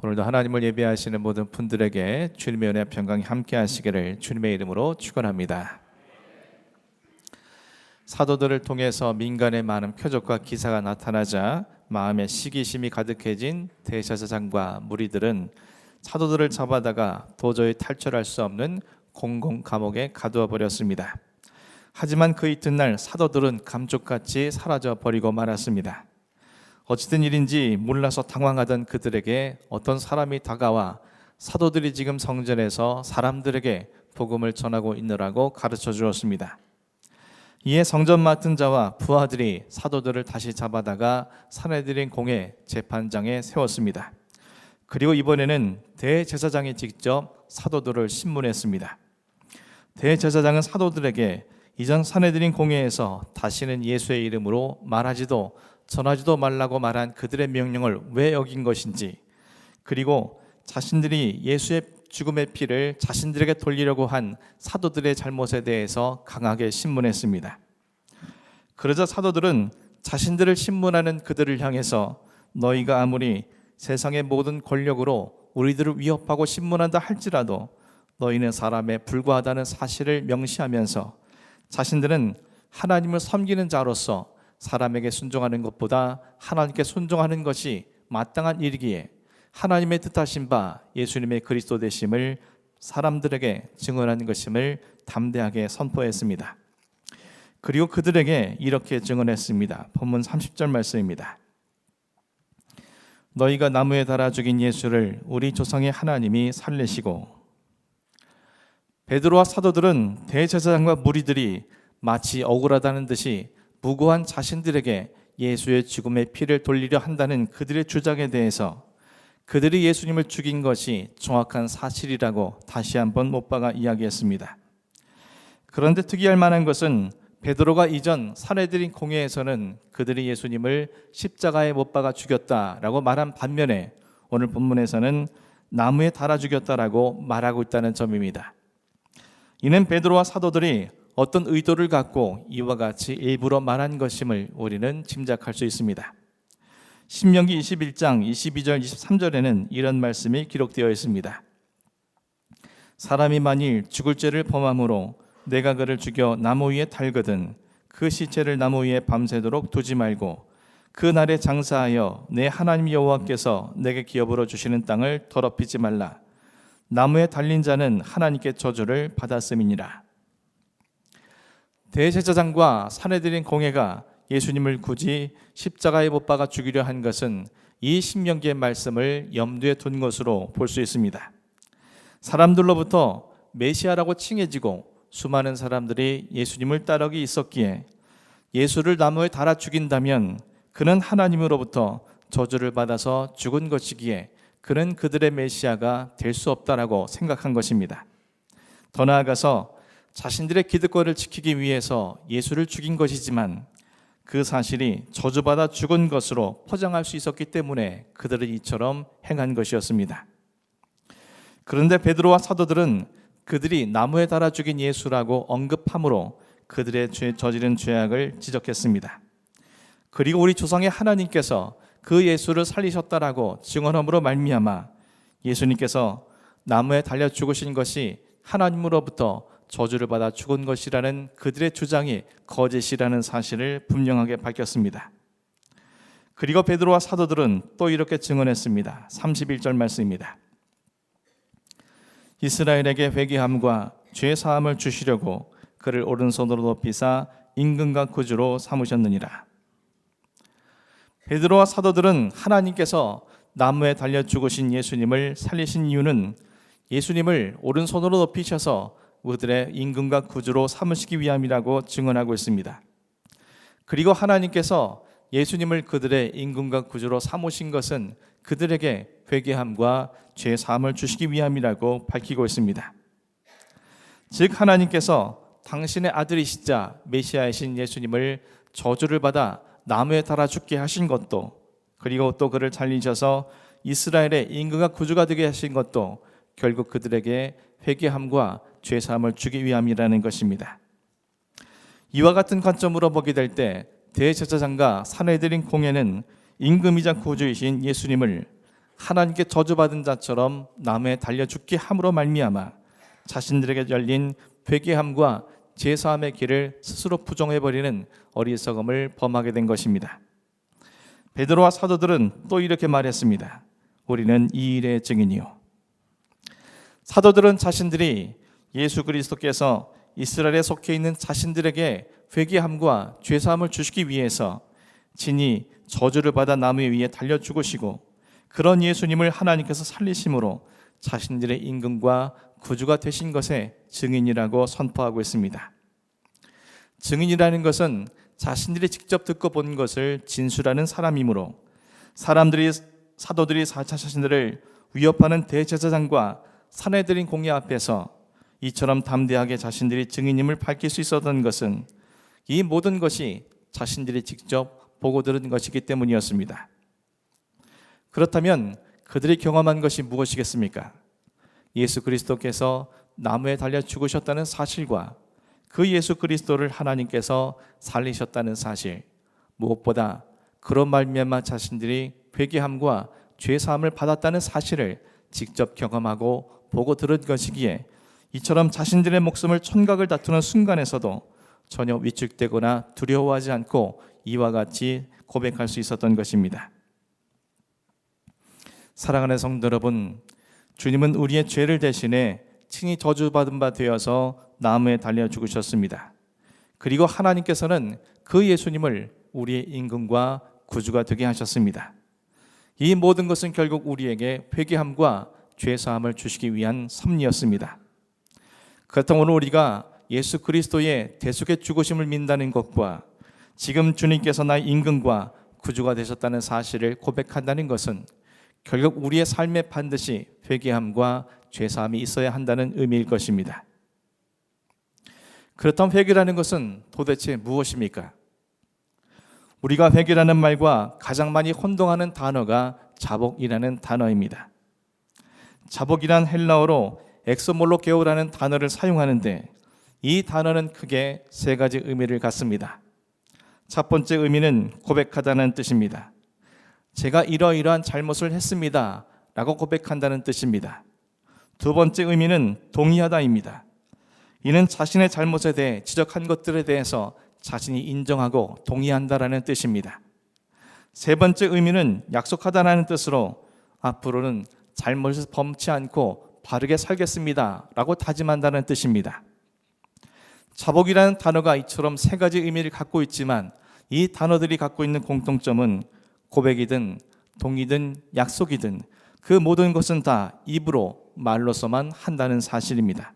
오늘도 하나님을 예배하시는 모든 분들에게 주님의 은혜 평강이 함께 하시기를 주님의 이름으로 축원합니다. 사도들을 통해서 민간의 많은 표적과 기사가 나타나자 마음에 시기심이 가득해진 대제사장과 무리들은 사도들을 잡아다가 도저히 탈출할 수 없는 공공 감옥에 가두어 버렸습니다. 하지만 그 이튿날 사도들은 감쪽같이 사라져 버리고 말았습니다. 어찌된 일인지 몰라서 당황하던 그들에게 어떤 사람이 다가와 사도들이 지금 성전에서 사람들에게 복음을 전하고 있느라고 가르쳐 주었습니다. 이에 성전 맡은 자와 부하들이 사도들을 다시 잡아다가 사내들인 공회 재판장에 세웠습니다. 그리고 이번에는 대제사장이 직접 사도들을 신문했습니다. 대제사장은 사도들에게 이전 사내들인 공회에서 다시는 예수의 이름으로 말하지도 전하지도 말라고 말한 그들의 명령을 왜 어긴 것인지, 그리고 자신들이 예수의 죽음의 피를 자신들에게 돌리려고 한 사도들의 잘못에 대해서 강하게 신문했습니다. 그러자 사도들은 자신들을 신문하는 그들을 향해서 너희가 아무리 세상의 모든 권력으로 우리들을 위협하고 신문한다 할지라도 너희는 사람에 불과하다는 사실을 명시하면서 자신들은 하나님을 섬기는 자로서 사람에게 순종하는 것보다 하나님께 순종하는 것이 마땅한 일이기에 하나님의 뜻하신 바 예수님의 그리스도 되심을 사람들에게 증언하는 것임을 담대하게 선포했습니다. 그리고 그들에게 이렇게 증언했습니다. 본문 30절 말씀입니다. 너희가 나무에 달아 죽인 예수를 우리 조상의 하나님이 살리시고. 베드로와 사도들은 대제사장과 무리들이 마치 억울하다는 듯이 무고한 자신들에게 예수의 죽음의 피를 돌리려 한다는 그들의 주장에 대해서 그들이 예수님을 죽인 것이 정확한 사실이라고 다시 한번 못 박아 이야기했습니다. 그런데 특이할 만한 것은 베드로가 이전 사내들인 공회에서는 그들이 예수님을 십자가에 못 박아 죽였다라고 말한 반면에 오늘 본문에서는 나무에 달아 죽였다라고 말하고 있다는 점입니다. 이는 베드로와 사도들이 어떤 의도를 갖고 이와 같이 일부러 말한 것임을 우리는 짐작할 수 있습니다. 신명기 21장 22절 23절에는 이런 말씀이 기록되어 있습니다. 사람이 만일 죽을 죄를 범함으로 내가 그를 죽여 나무 위에 달거든 그 시체를 나무 위에 밤새도록 두지 말고 그 날에 장사하여 내 하나님 여호와께서 내게 기업으로 주시는 땅을 더럽히지 말라. 나무에 달린 자는 하나님께 저주를 받았음이니라. 대제사장과 사내들인 공회가 예수님을 굳이 십자가에 못 박아 죽이려 한 것은 이 신명기의 말씀을 염두에 둔 것으로 볼 수 있습니다. 사람들로부터 메시아라고 칭해지고 수많은 사람들이 예수님을 따르기 있었기에 예수를 나무에 달아 죽인다면 그는 하나님으로부터 저주를 받아서 죽은 것이기에 그는 그들의 메시아가 될 수 없다라고 생각한 것입니다. 더 나아가서 자신들의 기득권을 지키기 위해서 예수를 죽인 것이지만 그 사실이 저주받아 죽은 것으로 포장할 수 있었기 때문에 그들은 이처럼 행한 것이었습니다. 그런데 베드로와 사도들은 그들이 나무에 달아 죽인 예수라고 언급함으로 그들의 저지른 죄악을 지적했습니다. 그리고 우리 조상의 하나님께서 그 예수를 살리셨다라고 증언함으로 말미암아 예수님께서 나무에 달려 죽으신 것이 하나님으로부터 저주를 받아 죽은 것이라는 그들의 주장이 거짓이라는 사실을 분명하게 밝혔습니다. 그리고 베드로와 사도들은 또 이렇게 증언했습니다. 31절 말씀입니다. 이스라엘에게 회개함과 죄 사함을 주시려고 그를 오른손으로 높이사 임금과 구주로 삼으셨느니라. 베드로와 사도들은 하나님께서 나무에 달려 죽으신 예수님을 살리신 이유는 예수님을 오른손으로 높이셔서 그들의 임금과 구주로 삼으시기 위함이라고 증언하고 있습니다. 그리고 하나님께서 예수님을 그들의 임금과 구주로 삼으신 것은 그들에게 회개함과 죄 사함을 주시기 위함이라고 밝히고 있습니다. 즉 하나님께서 당신의 아들이시자 메시아이신 예수님을 저주를 받아 나무에 달아 죽게 하신 것도, 그리고 또 그를 살리셔서 이스라엘의 임금과 구주가 되게 하신 것도 결국 그들에게 회개함과 죄사함을 주기 위함이라는 것입니다. 이와 같은 관점으로 보게 될 때 대제사장과 사내들인 공회는 임금이자 구주이신 예수님을 하나님께 저주받은 자처럼 나무에 달려 죽게 함으로 말미암아 자신들에게 열린 회개함과 제사함의 길을 스스로 부정해버리는 어리석음을 범하게 된 것입니다. 베드로와 사도들은 또 이렇게 말했습니다. 우리는 이 일의 증인이요. 사도들은 자신들이 예수 그리스도께서 이스라엘에 속해 있는 자신들에게 회개함과 죄사함을 주시기 위해서 친히 저주를 받아 나무 위에 달려 죽으시고 그런 예수님을 하나님께서 살리심으로 자신들의 임금과 구주가 되신 것의 증인이라고 선포하고 있습니다. 증인이라는 것은 자신들이 직접 듣고 본 것을 진술하는 사람이므로 사도들이 자신들을 위협하는 대제사장과 사내들인 공회 앞에서 이처럼 담대하게 자신들이 증인임을 밝힐 수 있었던 것은 이 모든 것이 자신들이 직접 보고 들은 것이기 때문이었습니다. 그렇다면 그들이 경험한 것이 무엇이겠습니까? 예수 그리스도께서 나무에 달려 죽으셨다는 사실과 그 예수 그리스도를 하나님께서 살리셨다는 사실, 무엇보다 그런 말미암아 자신들이 회개함과 죄사함을 받았다는 사실을 직접 경험하고 보고 들은 것이기에 이처럼 자신들의 목숨을 촌각을 다투는 순간에서도 전혀 위축되거나 두려워하지 않고 이와 같이 고백할 수 있었던 것입니다. 사랑하는 성도 여러분, 주님은 우리의 죄를 대신해 친히 저주받은 바 되어서 나무에 달려 죽으셨습니다. 그리고 하나님께서는 그 예수님을 우리의 임금과 구주가 되게 하셨습니다. 이 모든 것은 결국 우리에게 회개함과 죄사함을 주시기 위한 섭리였습니다. 그렇다면 오늘 우리가 예수 그리스도의 대속의 죽으심을 믿는다는 것과 지금 주님께서 나의 임금과 구주가 되셨다는 사실을 고백한다는 것은 결국 우리의 삶에 반드시 회개함과 죄사함이 있어야 한다는 의미일 것입니다. 그렇다면 회개라는 것은 도대체 무엇입니까? 우리가 회개라는 말과 가장 많이 혼동하는 단어가 자복이라는 단어입니다. 자복이란 헬라어로 엑소몰로게오라는 단어를 사용하는데 이 단어는 크게 세 가지 의미를 갖습니다. 첫 번째 의미는 고백하다는 뜻입니다. 제가 이러이러한 잘못을 했습니다 라고 고백한다는 뜻입니다. 두 번째 의미는 동의하다입니다. 이는 자신의 잘못에 대해 지적한 것들에 대해서 자신이 인정하고 동의한다라는 뜻입니다. 세 번째 의미는 약속하다라는 뜻으로 앞으로는 잘못을 범치 않고 바르게 살겠습니다 라고 다짐한다는 뜻입니다. 자복이라는 단어가 이처럼 세 가지 의미를 갖고 있지만 이 단어들이 갖고 있는 공통점은 고백이든 동의든 약속이든 그 모든 것은 다 입으로 말로서만 한다는 사실입니다.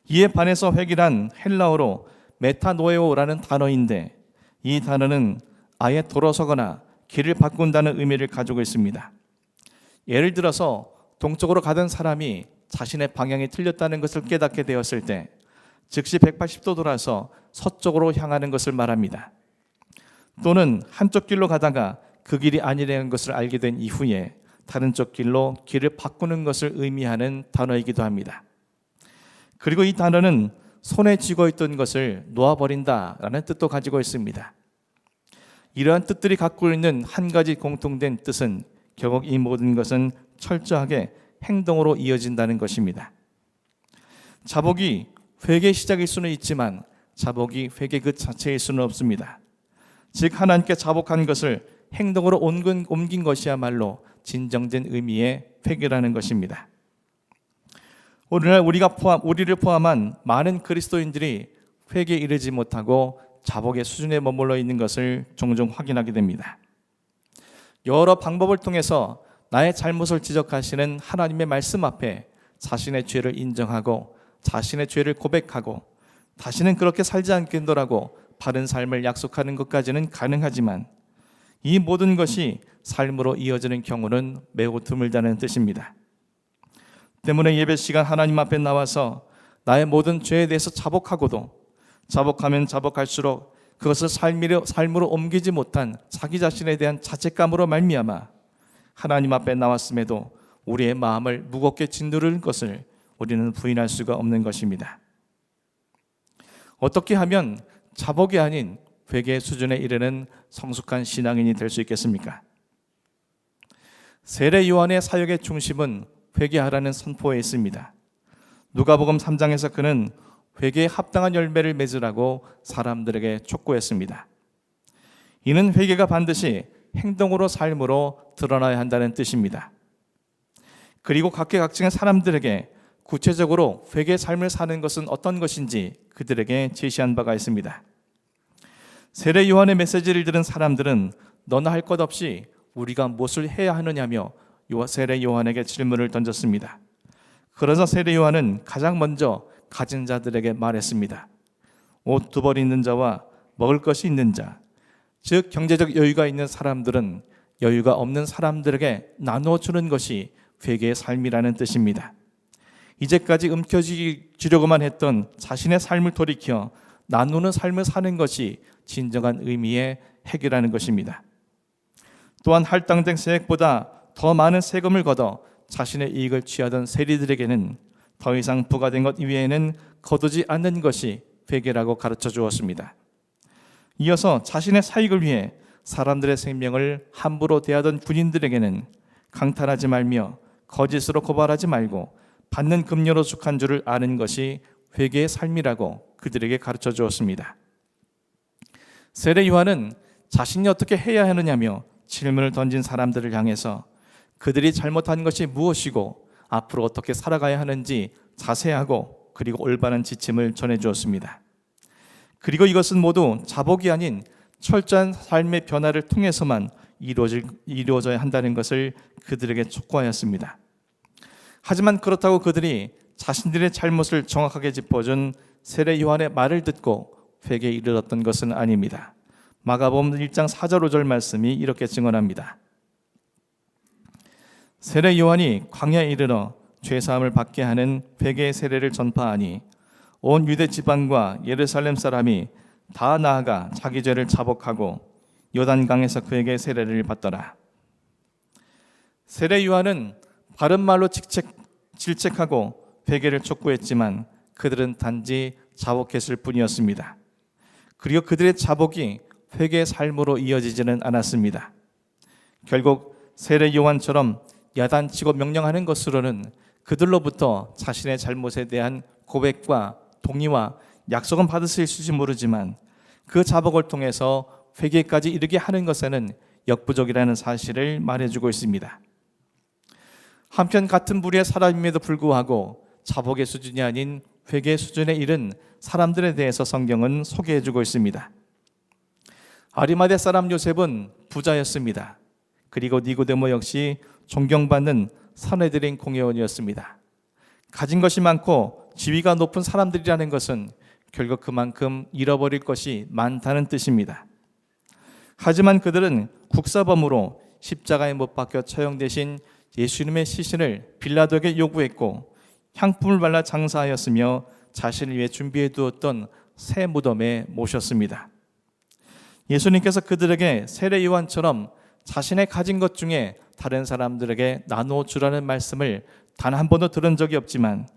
이에 반해서 회개란 헬라어로 메타노에오라는 단어인데 이 단어는 아예 돌아서거나 길을 바꾼다는 의미를 가지고 있습니다. 예를 들어서 동쪽으로 가던 사람이 자신의 방향이 틀렸다는 것을 깨닫게 되었을 때 즉시 180도 돌아서 서쪽으로 향하는 것을 말합니다. 또는 한쪽 길로 가다가 그 길이 아니라는 것을 알게 된 이후에 다른 쪽 길로 길을 바꾸는 것을 의미하는 단어이기도 합니다. 그리고 이 단어는 손에 쥐고 있던 것을 놓아버린다라는 뜻도 가지고 있습니다. 이러한 뜻들이 갖고 있는 한 가지 공통된 뜻은 결국 이 모든 것은 철저하게 행동으로 이어진다는 것입니다. 자복이 회개의 시작일 수는 있지만 자복이 회개 그 자체일 수는 없습니다. 즉 하나님께 자복한 것을 행동으로 옮긴 것이야말로 진정된 의미의 회개라는 것입니다. 오늘날 우리를 포함한 많은 그리스도인들이 회개에 이르지 못하고 자복의 수준에 머물러 있는 것을 종종 확인하게 됩니다. 여러 방법을 통해서 나의 잘못을 지적하시는 하나님의 말씀 앞에 자신의 죄를 인정하고 자신의 죄를 고백하고 다시는 그렇게 살지 않겠노라고 바른 삶을 약속하는 것까지는 가능하지만 이 모든 것이 삶으로 이어지는 경우는 매우 드물다는 뜻입니다. 때문에 예배 시간 하나님 앞에 나와서 나의 모든 죄에 대해서 자복하고도 자복하면 자복할수록 그것을 삶으로 옮기지 못한 자기 자신에 대한 자책감으로 말미암아 하나님 앞에 나왔음에도 우리의 마음을 무겁게 짓누르는 것을 우리는 부인할 수가 없는 것입니다. 어떻게 하면 자복이 아닌 회개 수준에 이르는 성숙한 신앙인이 될 수 있겠습니까? 세례 요한의 사역의 중심은 회개하라는 선포에 있습니다. 누가복음 3장에서 그는 회개에 합당한 열매를 맺으라고 사람들에게 촉구했습니다. 이는 회개가 반드시 행동으로 삶으로 드러나야 한다는 뜻입니다. 그리고 각계각층의 사람들에게 구체적으로 회개의 삶을 사는 것은 어떤 것인지 그들에게 제시한 바가 있습니다. 세례 요한의 메시지를 들은 사람들은 너나 할 것 없이 우리가 무엇을 해야 하느냐며 세례 요한에게 질문을 던졌습니다. 그러자 세례 요한은 가장 먼저 가진 자들에게 말했습니다. 옷 두 벌 있는 자와 먹을 것이 있는 자, 즉 경제적 여유가 있는 사람들은 여유가 없는 사람들에게 나누어 주는 것이 회개의 삶이라는 뜻입니다. 이제까지 움켜쥐려고만 했던 자신의 삶을 돌이켜 나누는 삶을 사는 것이 진정한 의미의 회개라는 것입니다. 또한 할당된 세액보다 더 많은 세금을 걷어 자신의 이익을 취하던 세리들에게는 더 이상 부과된 것 이외에는 거두지 않는 것이 회개라고 가르쳐 주었습니다. 이어서 자신의 사익을 위해 사람들의 생명을 함부로 대하던 군인들에게는 강탈하지 말며 거짓으로 고발하지 말고 받는 급료로 속한 줄을 아는 것이 회개의 삶이라고 그들에게 가르쳐 주었습니다. 세례 요한은 자신이 어떻게 해야 하느냐며 질문을 던진 사람들을 향해서 그들이 잘못한 것이 무엇이고 앞으로 어떻게 살아가야 하는지 자세하고 그리고 올바른 지침을 전해 주었습니다. 그리고 이것은 모두 자복이 아닌 철저한 삶의 변화를 통해서만 이루어져야 한다는 것을 그들에게 촉구하였습니다. 하지만 그렇다고 그들이 자신들의 잘못을 정확하게 짚어준 세례 요한의 말을 듣고 회개에 이르렀던 것은 아닙니다. 마가복음 1장 4절 5절 말씀이 이렇게 증언합니다. 세례 요한이 광야에 이르러 죄사함을 받게 하는 회개의 세례를 전파하니 온 유대 지방과 예루살렘 사람이 다 나아가 자기 죄를 자복하고 요단강에서 그에게 세례를 받더라. 세례 요한은 바른 말로 질책하고 회개를 촉구했지만 그들은 단지 자복했을 뿐이었습니다. 그리고 그들의 자복이 회개의 삶으로 이어지지는 않았습니다. 결국 세례 요한처럼 야단치고 명령하는 것으로는 그들로부터 자신의 잘못에 대한 고백과 동의와 약속은 받을 수 있을지 모르지만 그 자복을 통해서 회개까지 이르게 하는 것에는 역부족이라는 사실을 말해주고 있습니다. 한편 같은 부류의 사람임에도 불구하고 자복의 수준이 아닌 회개의 수준에 이른 사람들에 대해서 성경은 소개해주고 있습니다. 아리마대 사람 요셉은 부자였습니다. 그리고 니고데모 역시 존경받는 산헤드린 공회원이었습니다. 가진 것이 많고 지위가 높은 사람들이라는 것은 결국 그만큼 잃어버릴 것이 많다는 뜻입니다. 하지만 그들은 국사범으로 십자가에 못 박혀 처형되신 예수님의 시신을 빌라도에게 요구했고 향품을 발라 장사하였으며 자신을 위해 준비해 두었던 새 무덤에 모셨습니다. 예수님께서 그들에게 세례 요한처럼 자신의 가진 것 중에 다른 사람들에게 나누어 주라는 말씀을 단 한 번도 들은 적이 없지만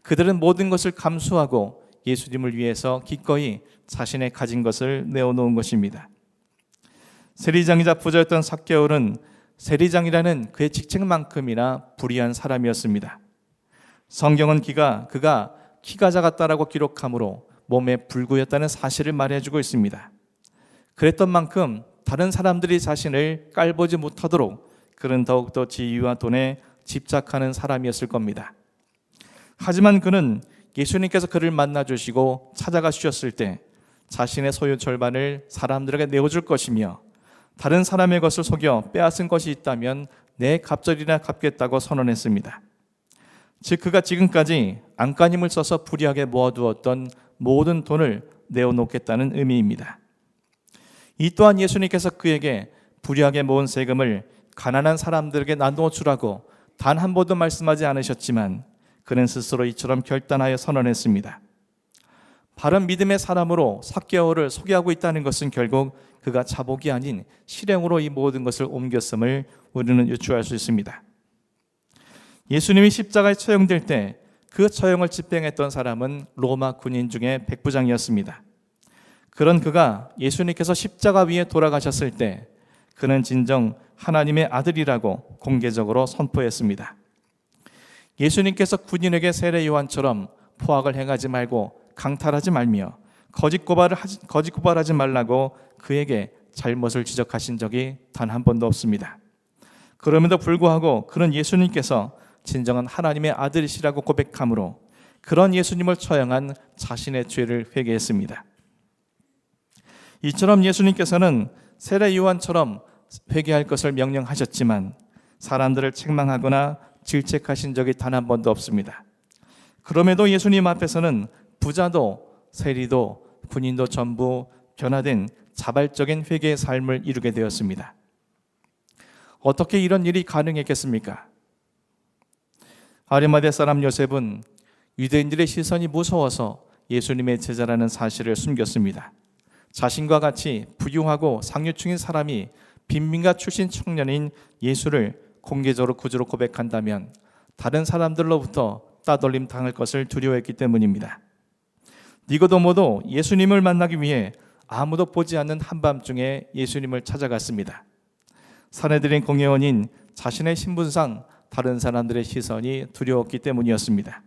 그들은 모든 것을 감수하고 예수님을 위해서 기꺼이 자신의 가진 것을 내어놓은 것입니다. 세리장이자 부자였던 삭개오는 세리장이라는 그의 직책만큼이나 불의한 사람이었습니다. 성경은 그가 키가 작았다라고 기록하므로 몸에 불구였다는 사실을 말해주고 있습니다. 그랬던 만큼 다른 사람들이 자신을 깔보지 못하도록 그는 더욱더 지위와 돈에 집착하는 사람이었을 겁니다. 하지만 그는 예수님께서 그를 만나주시고 찾아가 주셨을 때 자신의 소유 절반을 사람들에게 내어줄 것이며 다른 사람의 것을 속여 빼앗은 것이 있다면 내 갑절이나 갚겠다고 선언했습니다. 즉 그가 지금까지 안간힘을 써서 불이하게 모아두었던 모든 돈을 내어놓겠다는 의미입니다. 이 또한 예수님께서 그에게 불이하게 모은 세금을 가난한 사람들에게 나누어 주라고 단 한 번도 말씀하지 않으셨지만 그는 스스로 이처럼 결단하여 선언했습니다. 바른 믿음의 사람으로 삭개오를 소개하고 있다는 것은 결국 그가 자복이 아닌 실행으로 이 모든 것을 옮겼음을 우리는 유추할 수 있습니다. 예수님이 십자가에 처형될 때 그 처형을 집행했던 사람은 로마 군인 중에 백부장이었습니다. 그런 그가 예수님께서 십자가 위에 돌아가셨을 때 그는 진정 하나님의 아들이라고 공개적으로 선포했습니다. 예수님께서 군인에게 세례 요한처럼 포악을 행하지 말고 강탈하지 말며 거짓 고발하지 말라고 그에게 잘못을 지적하신 적이 단 한 번도 없습니다. 그럼에도 불구하고 그런 예수님께서 진정한 하나님의 아들이시라고 고백함으로 그런 예수님을 처형한 자신의 죄를 회개했습니다. 이처럼 예수님께서는 세례 요한처럼 회개할 것을 명령하셨지만 사람들을 책망하거나 질책하신 적이 단 한 번도 없습니다. 그럼에도 예수님 앞에서는 부자도 세리도 군인도 전부 변화된 자발적인 회개의 삶을 이루게 되었습니다. 어떻게 이런 일이 가능했겠습니까? 아리마대 사람 요셉은 유대인들의 시선이 무서워서 예수님의 제자라는 사실을 숨겼습니다. 자신과 같이 부유하고 상류층인 사람이 빈민가 출신 청년인 예수를 공개적으로 구주로 고백한다면 다른 사람들로부터 따돌림 당할 것을 두려워했기 때문입니다. 니고데모도 예수님을 만나기 위해 아무도 보지 않는 한밤중에 예수님을 찾아갔습니다. 사내들인 공회원인 자신의 신분상 다른 사람들의 시선이 두려웠기 때문이었습니다.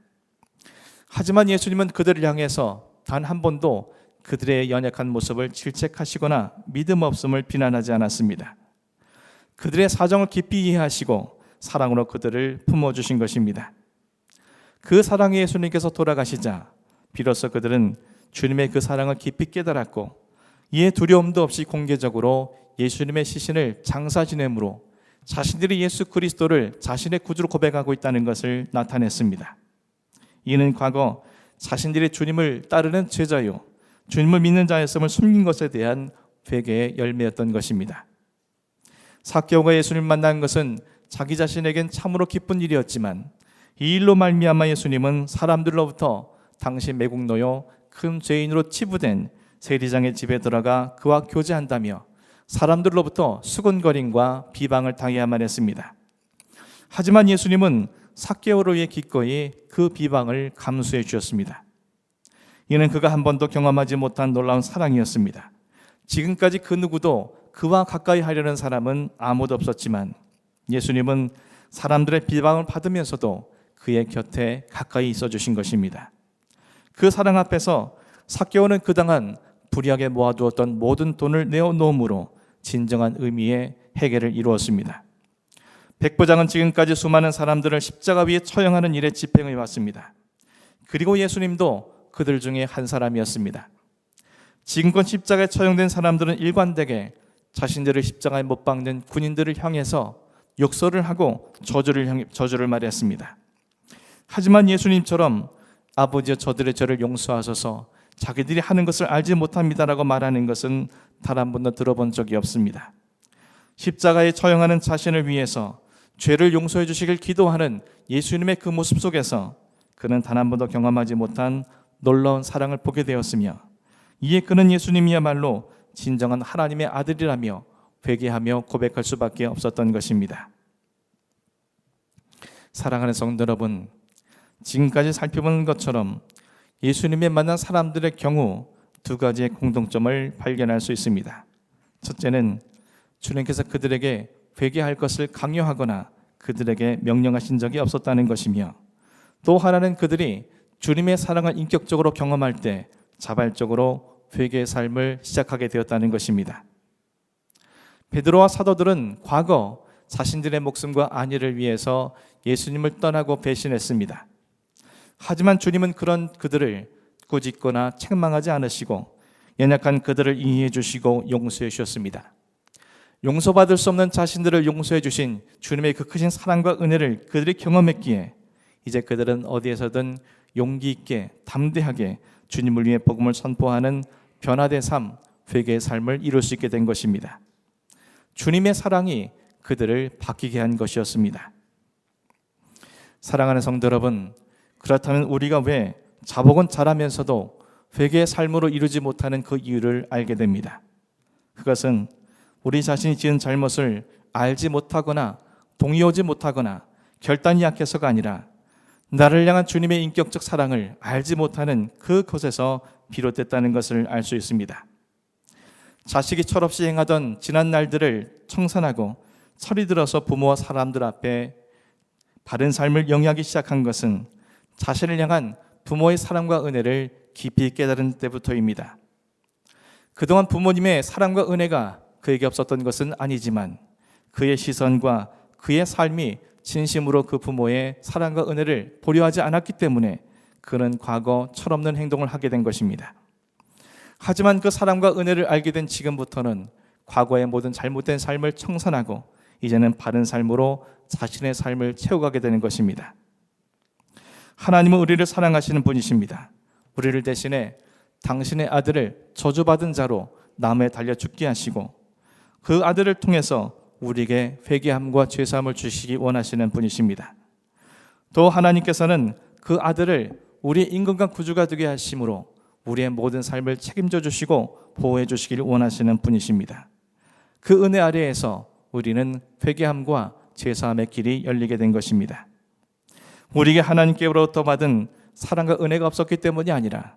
하지만 예수님은 그들을 향해서 단 한 번도 그들의 연약한 모습을 질책하시거나 믿음 없음을 비난하지 않았습니다. 그들의 사정을 깊이 이해하시고 사랑으로 그들을 품어주신 것입니다. 그 사랑의 예수님께서 돌아가시자 비로소 그들은 주님의 그 사랑을 깊이 깨달았고 이에 두려움도 없이 공개적으로 예수님의 시신을 장사 지냄으로 자신들이 예수 그리스도를 자신의 구주로 고백하고 있다는 것을 나타냈습니다. 이는 과거 자신들이 주님을 따르는 제자요 주님을 믿는 자였음을 숨긴 것에 대한 회개의 열매였던 것입니다. 삭개오가 예수님을 만난 것은 자기 자신에겐 참으로 기쁜 일이었지만 이 일로 말미암아 예수님은 사람들로부터 당시 매국노요 큰 죄인으로 치부된 세리장의 집에 들어가 그와 교제한다며 사람들로부터 수군거림과 비방을 당해야만 했습니다. 하지만 예수님은 삭개오를 위해 기꺼이 그 비방을 감수해 주셨습니다. 이는 그가 한 번도 경험하지 못한 놀라운 사랑이었습니다. 지금까지 그 누구도 그와 가까이 하려는 사람은 아무도 없었지만 예수님은 사람들의 비방을 받으면서도 그의 곁에 가까이 있어 주신 것입니다. 그 사랑 앞에서 삭개오는 그동안 불의하게 모아두었던 모든 돈을 내어놓음으로 진정한 의미의 해결을 이루었습니다. 백부장은 지금까지 수많은 사람들을 십자가 위에 처형하는 일에 집행해 왔습니다. 그리고 예수님도 그들 중에 한 사람이었습니다. 지금껏 십자가에 처형된 사람들은 일관되게 자신들을 십자가에 못 박는 군인들을 향해서 욕설을 하고 저주를 말했습니다. 하지만 예수님처럼 아버지여 저들의 죄를 용서하소서 자기들이 하는 것을 알지 못합니다라고 말하는 것은 단 한 번도 들어본 적이 없습니다. 십자가에 처형하는 자신을 위해서 죄를 용서해 주시길 기도하는 예수님의 그 모습 속에서 그는 단 한 번도 경험하지 못한 놀라운 사랑을 보게 되었으며 이에 그는 예수님이야말로 진정한 하나님의 아들이라며 회개하며 고백할 수밖에 없었던 것입니다. 사랑하는 성도 여러분, 지금까지 살펴본 것처럼 예수님의 만난 사람들의 경우 두 가지의 공통점을 발견할 수 있습니다. 첫째는 주님께서 그들에게 회개할 것을 강요하거나 그들에게 명령하신 적이 없었다는 것이며 또 하나는 그들이 주님의 사랑을 인격적으로 경험할 때 자발적으로 회개의 삶을 시작하게 되었다는 것입니다. 베드로와 사도들은 과거 자신들의 목숨과 안위를 위해서 예수님을 떠나고 배신했습니다. 하지만 주님은 그런 그들을 꾸짖거나 책망하지 않으시고 연약한 그들을 이해해 주시고 용서해 주셨습니다. 용서받을 수 없는 자신들을 용서해 주신 주님의 그 크신 사랑과 은혜를 그들이 경험했기에 이제 그들은 어디에서든 용기 있게 담대하게 주님을 위해 복음을 선포하는 변화된 삶, 회개의 삶을 이룰 수 있게 된 것입니다. 주님의 사랑이 그들을 바뀌게 한 것이었습니다. 사랑하는 성도 여러분, 그렇다면 우리가 왜 자복은 잘하면서도 회개의 삶으로 이루지 못하는 그 이유를 알게 됩니다. 그것은 우리 자신이 지은 잘못을 알지 못하거나 동의하지 못하거나 결단이 약해서가 아니라 나를 향한 주님의 인격적 사랑을 알지 못하는 그곳에서 비롯됐다는 것을 알 수 있습니다. 자식이 철없이 행하던 지난 날들을 청산하고 설이 들어서 부모와 사람들 앞에 바른 삶을 영위하기 시작한 것은 자신을 향한 부모의 사랑과 은혜를 깊이 깨달은 때부터입니다. 그동안 부모님의 사랑과 은혜가 그에게 없었던 것은 아니지만 그의 시선과 그의 삶이 진심으로 그 부모의 사랑과 은혜를 보려 하지 않았기 때문에 그는 과거 철없는 행동을 하게 된 것입니다. 하지만 그 사랑과 은혜를 알게 된 지금부터는 과거의 모든 잘못된 삶을 청산하고 이제는 바른 삶으로 자신의 삶을 채워가게 되는 것입니다. 하나님은 우리를 사랑하시는 분이십니다. 우리를 대신해 당신의 아들을 저주받은 자로 나무에 달려 죽게 하시고 그 아들을 통해서 우리에게 회개함과 죄사함을 주시기 원하시는 분이십니다. 또 하나님께서는 그 아들을 우리의 임금과 구주가 되게 하심으로 우리의 모든 삶을 책임져 주시고 보호해 주시기를 원하시는 분이십니다. 그 은혜 아래에서 우리는 회개함과 죄사함의 길이 열리게 된 것입니다. 우리에게 하나님께로부터 받은 사랑과 은혜가 없었기 때문이 아니라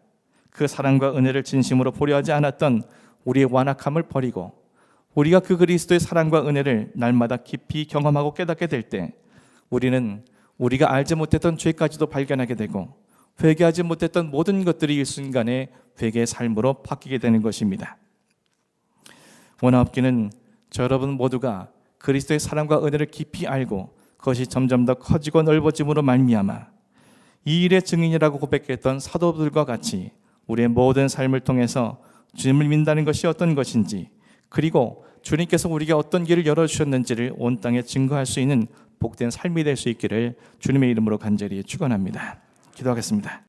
그 사랑과 은혜를 진심으로 보려 하지 않았던 우리의 완악함을 버리고 우리가 그 그리스도의 사랑과 은혜를 날마다 깊이 경험하고 깨닫게 될 때 우리는 우리가 알지 못했던 죄까지도 발견하게 되고 회개하지 못했던 모든 것들이 일순간에 회개의 삶으로 바뀌게 되는 것입니다. 원하옵기는 저 여러분 모두가 그리스도의 사랑과 은혜를 깊이 알고 그것이 점점 더 커지고 넓어짐으로 말미암아 이 일의 증인이라고 고백했던 사도들과 같이 우리의 모든 삶을 통해서 주님을 믿는다는 것이 어떤 것인지, 그리고 주님께서 우리에게 어떤 길을 열어주셨는지를 온 땅에 증거할 수 있는 복된 삶이 될 수 있기를 주님의 이름으로 간절히 축원합니다. 기도하겠습니다.